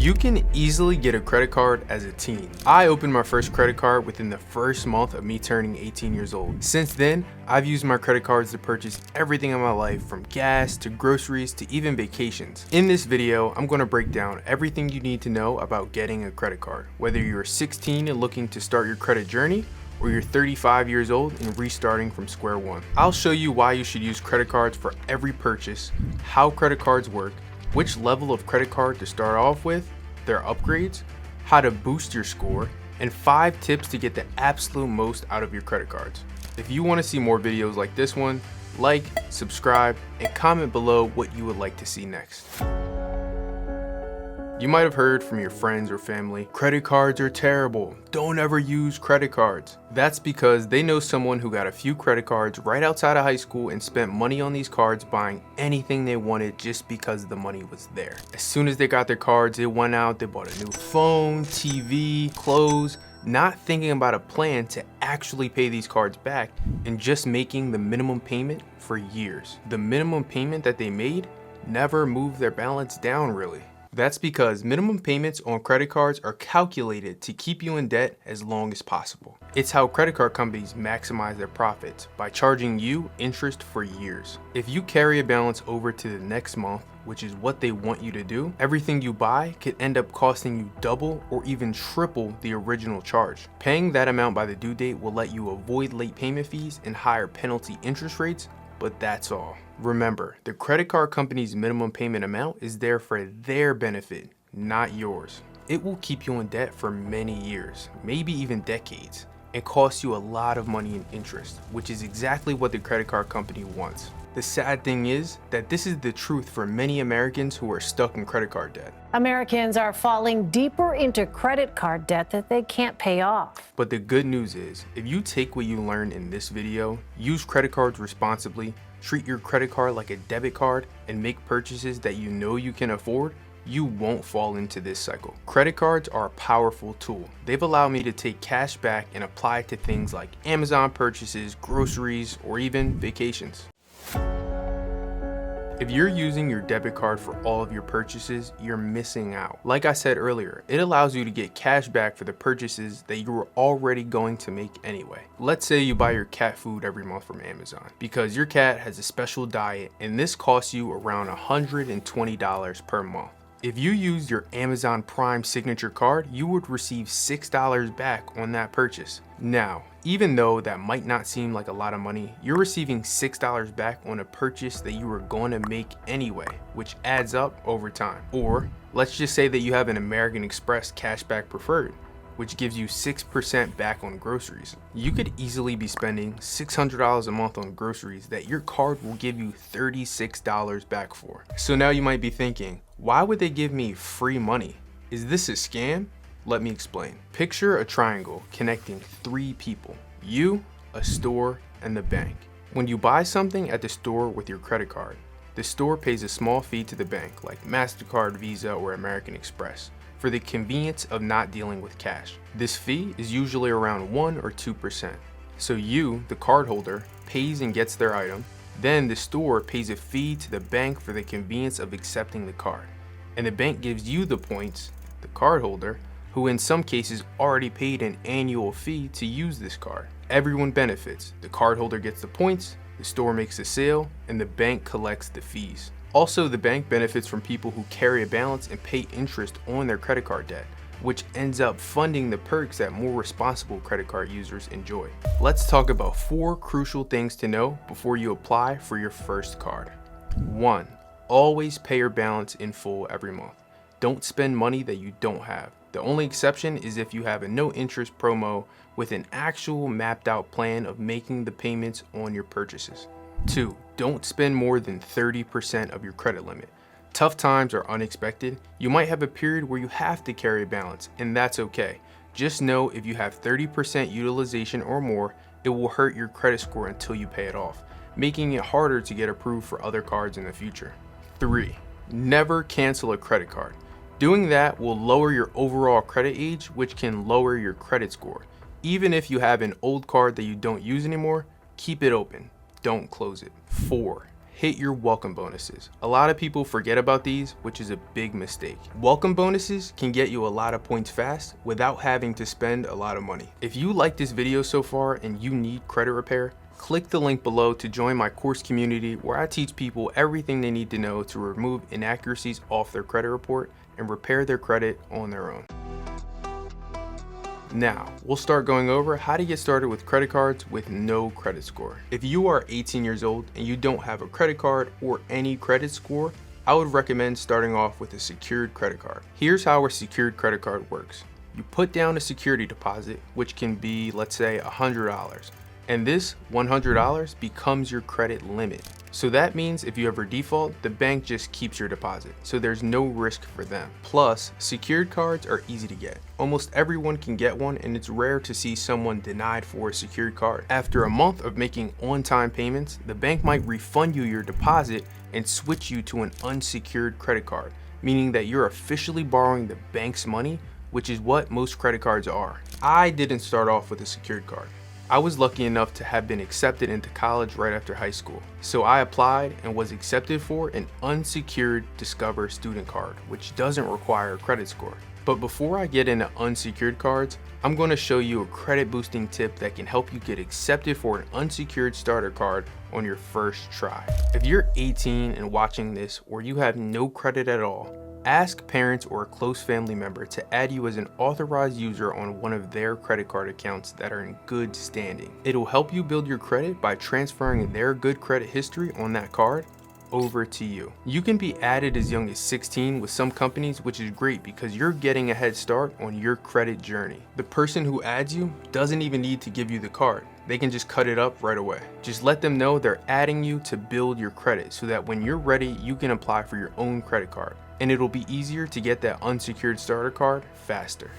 You can easily get a credit card as a teen. I opened my first credit card within the first month of me turning 18 years old. Since then, I've used my credit cards to purchase everything in my life, from gas to groceries to even vacations. In this video, I'm going to break down everything you need to know about getting a credit card, whether you're 16 and looking to start your credit journey, or you're 35 years old and restarting from square one. I'll show you why you should use credit cards for every purchase, how credit cards work, which level of credit card to start off with, their upgrades, how to boost your score, and 5 tips to get the absolute most out of your credit cards. If you want to see more videos like this one, like, subscribe, and comment below what you would like to see next. You might have heard from your friends or family, credit cards are terrible, don't ever use credit cards. That's because they know someone who got a few credit cards right outside of high school and spent money on these cards buying anything they wanted just because the money was there. As soon as they got their cards, they went out, they bought a new phone, TV, clothes, not thinking about a plan to actually pay these cards back and just making the minimum payment for years. The minimum payment that they made never moved their balance down really. That's because minimum payments on credit cards are calculated to keep you in debt as long as possible. It's how credit card companies maximize their profits, by charging you interest for years. If you carry a balance over to the next month, which is what they want you to do, everything you buy could end up costing you double or even triple the original charge. Paying that amount by the due date will let you avoid late payment fees and higher penalty interest rates, but that's all. Remember, the credit card company's minimum payment amount is there for their benefit, not yours. It will keep you in debt for many years, maybe even decades, and cost you a lot of money in interest, which is exactly what the credit card company wants. The sad thing is that this is the truth for many Americans who are stuck in credit card debt. Americans are falling deeper into credit card debt that they can't pay off. But the good news is, if you take what you learned in this video, use credit cards responsibly, treat your credit card like a debit card, and make purchases that you know you can afford, you won't fall into this cycle. Credit cards are a powerful tool. They've allowed me to take cash back and apply it to things like Amazon purchases, groceries, or even vacations. If you're using your debit card for all of your purchases, you're missing out. Like I said earlier, it allows you to get cash back for the purchases that you were already going to make anyway. Let's say you buy your cat food every month from Amazon because your cat has a special diet and this costs you around $120 per month. If you use your Amazon Prime signature card, you would receive $6 back on that purchase. Now, even though that might not seem like a lot of money, you're receiving $6 back on a purchase that you were going to make anyway, which adds up over time. Or let's just say that you have an American Express Cashback Preferred, which gives you 6% back on groceries. You could easily be spending $600 a month on groceries that your card will give you $36 back for. So now you might be thinking, why would they give me free money? Is this a scam? Let me explain. Picture a triangle connecting 3 people, you, a store, and the bank. When you buy something at the store with your credit card, the store pays a small fee to the bank, like MasterCard, Visa, or American Express, for the convenience of not dealing with cash. This fee is usually around 1 or 2%. So you, the cardholder, pays and gets their item, then the store pays a fee to the bank for the convenience of accepting the card. And the bank gives you the points, the cardholder, who in some cases already paid an annual fee to use this card. Everyone benefits. The cardholder gets the points, the store makes a sale, and the bank collects the fees. Also, the bank benefits from people who carry a balance and pay interest on their credit card debt, which ends up funding the perks that more responsible credit card users enjoy. Let's talk about 4 crucial things to know before you apply for your first card. 1. Always pay your balance in full every month. Don't spend money that you don't have. The only exception is if you have a no interest promo with an actual mapped out plan of making the payments on your purchases. 2. Don't spend more than 30% of your credit limit. Tough times are unexpected. You might have a period where you have to carry a balance, and that's okay. Just know if you have 30% utilization or more, it will hurt your credit score until you pay it off, making it harder to get approved for other cards in the future. 3. Never cancel a credit card. Doing that will lower your overall credit age, which can lower your credit score. Even if you have an old card that you don't use anymore, keep it open. Don't close it. 4. hit your welcome bonuses. A lot of people forget about these, which is a big mistake. Welcome bonuses can get you a lot of points fast without having to spend a lot of money. If you like this video so far and you need credit repair, click the link below to join my course community where I teach people everything they need to know to remove inaccuracies off their credit report and repair their credit on their own. Now, we'll start going over how to get started with credit cards with no credit score. If you are 18 years old and you don't have a credit card or any credit score, I would recommend starting off with a secured credit card. Here's how a secured credit card works. You put down a security deposit, which can be, let's say, $100. And this $100 becomes your credit limit. So that means if you ever default, the bank just keeps your deposit, so there's no risk for them. Plus, secured cards are easy to get. Almost everyone can get one, and it's rare to see someone denied for a secured card. After a month of making on-time payments, the bank might refund you your deposit and switch you to an unsecured credit card, meaning that you're officially borrowing the bank's money, which is what most credit cards are. I didn't start off with a secured card. I was lucky enough to have been accepted into college right after high school. So I applied and was accepted for an unsecured Discover student card, which doesn't require a credit score. But before I get into unsecured cards, I'm going to show you a credit boosting tip that can help you get accepted for an unsecured starter card on your first try. If you're 18 and watching this, or you have no credit at all, ask parents or a close family member to add you as an authorized user on one of their credit card accounts that are in good standing. It'll help you build your credit by transferring their good credit history on that card over to you. You can be added as young as 16 with some companies, which is great because you're getting a head start on your credit journey. The person who adds you doesn't even need to give you the card. They can just cut it up right away. Just let them know they're adding you to build your credit so that when you're ready, you can apply for your own credit card. And it'll be easier to get that unsecured starter card faster.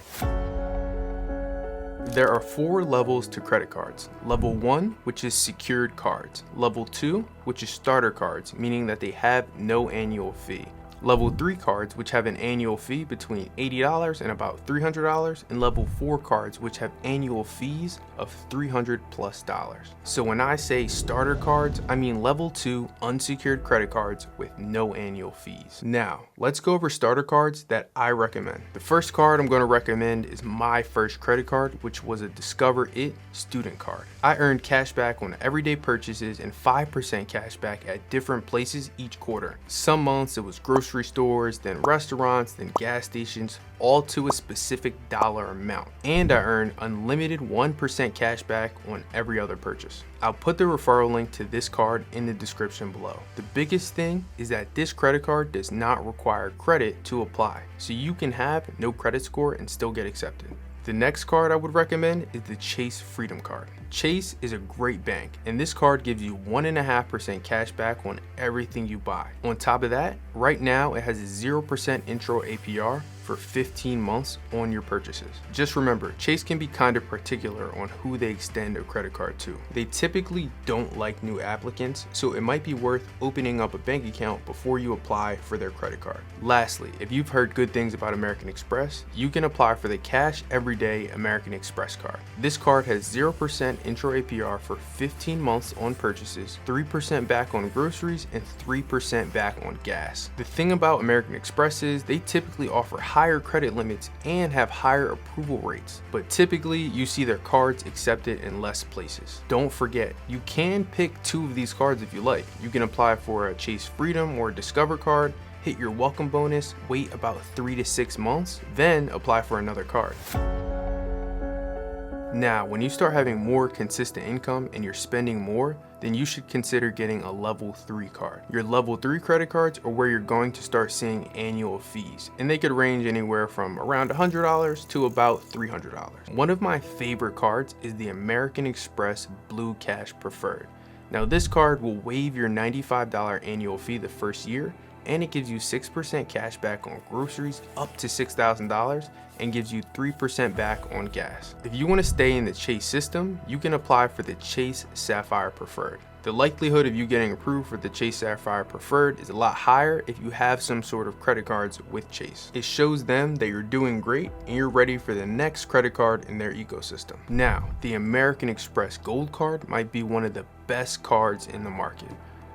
There are 4 levels to credit cards. Level 1, which is secured cards. Level 2, which is starter cards, meaning that they have no annual fee. Level 3 cards, which have an annual fee between $80 and about $300, and level 4 cards, which have annual fees of $300+. So when I say starter cards, I mean level 2 unsecured credit cards with no annual fees. Now, let's go over starter cards that I recommend. The first card I'm going to recommend is my first credit card, which was a Discover It student card. I earned cash back on everyday purchases and 5% cash back at different places each quarter. Some months it was grocery stores, then restaurants, then gas stations, all to a specific dollar amount. And I earned unlimited 1% cash back on every other purchase. I'll put the referral link to this card in the description below. The biggest thing is that this credit card does not require credit to apply, so you can have no credit score and still get accepted. The next card I would recommend is the Chase Freedom Card. Chase is a great bank, and this card gives you 1.5% cash back on everything you buy. On top of that, right now it has a 0% intro APR for 15 months on your purchases. Just remember, Chase can be kind of particular on who they extend a credit card to. They typically don't like new applicants, so it might be worth opening up a bank account before you apply for their credit card. Lastly, if you've heard good things about American Express, you can apply for the Cash Everyday American Express card. This card has 0% intro APR for 15 months on purchases, 3% back on groceries, and 3% back on gas. The thing about American Express is they typically offer higher credit limits and have higher approval rates, but typically you see their cards accepted in less places. Don't forget, you can pick 2 of these cards if you like. You can apply for a Chase Freedom or a Discover card, hit your welcome bonus, wait about 3 to 6 months, then apply for another card. Now, when you start having more consistent income and you're spending more, then you should consider getting a level 3 card. Your level 3 credit cards are where you're going to start seeing annual fees, and they could range anywhere from around $100 to about $300. One of my favorite cards is the American Express Blue Cash Preferred. Now, this card will waive your $95 annual fee the first year, and it gives you 6% cash back on groceries up to $6,000 and gives you 3% back on gas. If you want to stay in the Chase system, you can apply for the Chase Sapphire Preferred. The likelihood of you getting approved for the Chase Sapphire Preferred is a lot higher if you have some sort of credit cards with Chase. It shows them that you're doing great and you're ready for the next credit card in their ecosystem. Now, the American Express Gold Card might be one of the best cards in the market.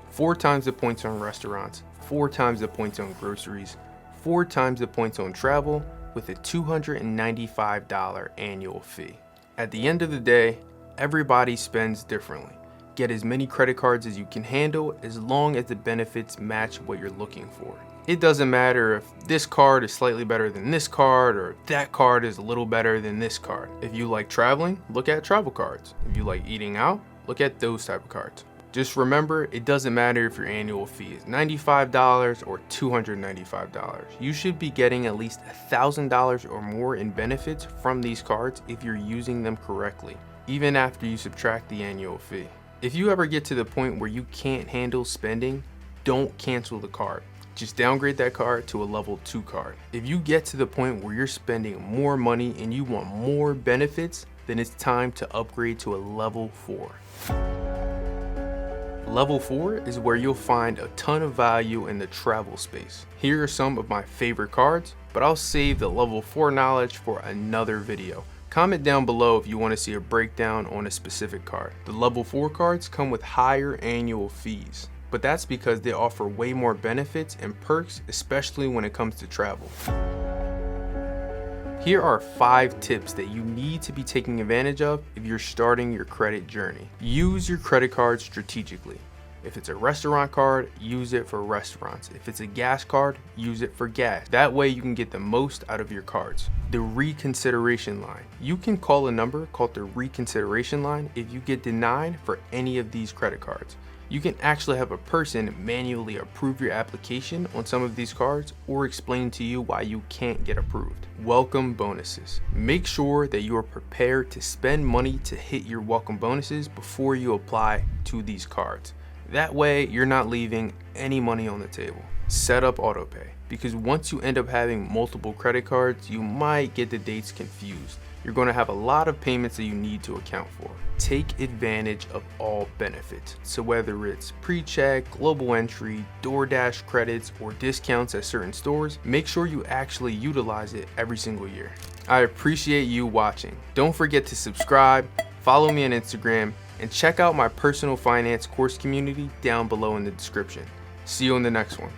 4 times the points on restaurants, 4 times the points on groceries, 4 times the points on travel with a $295 annual fee. At the end of the day, everybody spends differently. Get as many credit cards as you can handle as long as the benefits match what you're looking for. It doesn't matter if this card is slightly better than this card or that card is a little better than this card. If you like traveling, look at travel cards. If you like eating out, look at those type of cards. Just remember, it doesn't matter if your annual fee is $95 or $295. You should be getting at least $1,000 or more in benefits from these cards if you're using them correctly, even after you subtract the annual fee. If you ever get to the point where you can't handle spending, don't cancel the card. Just downgrade that card to a level 2 card. If you get to the point where you're spending more money and you want more benefits, then it's time to upgrade to a level 4. Level 4 is where you'll find a ton of value in the travel space. Here are some of my favorite cards, but I'll save the level 4 knowledge for another video. Comment down below if you want to see a breakdown on a specific card. The level 4 cards come with higher annual fees, but that's because they offer way more benefits and perks, especially when it comes to travel. Here are 5 tips that you need to be taking advantage of if you're starting your credit journey. Use your credit card strategically. If it's a restaurant card, use it for restaurants. If it's a gas card, use it for gas. That way you can get the most out of your cards. The reconsideration line. You can call a number called the reconsideration line if you get denied for any of these credit cards. You can actually have a person manually approve your application on some of these cards or explain to you why you can't get approved. Welcome bonuses. Make sure that you are prepared to spend money to hit your welcome bonuses before you apply to these cards. That way you're not leaving any money on the table. Set up autopay, because once you end up having multiple credit cards, you might get the dates confused. You're going to have a lot of payments that you need to account for. Take advantage of all benefits. So whether it's pre-check, global entry, DoorDash credits, or discounts at certain stores, make sure you actually utilize it every single year. I appreciate you watching. Don't forget to subscribe, follow me on Instagram, and check out my personal finance course community down below in the description. See you in the next one.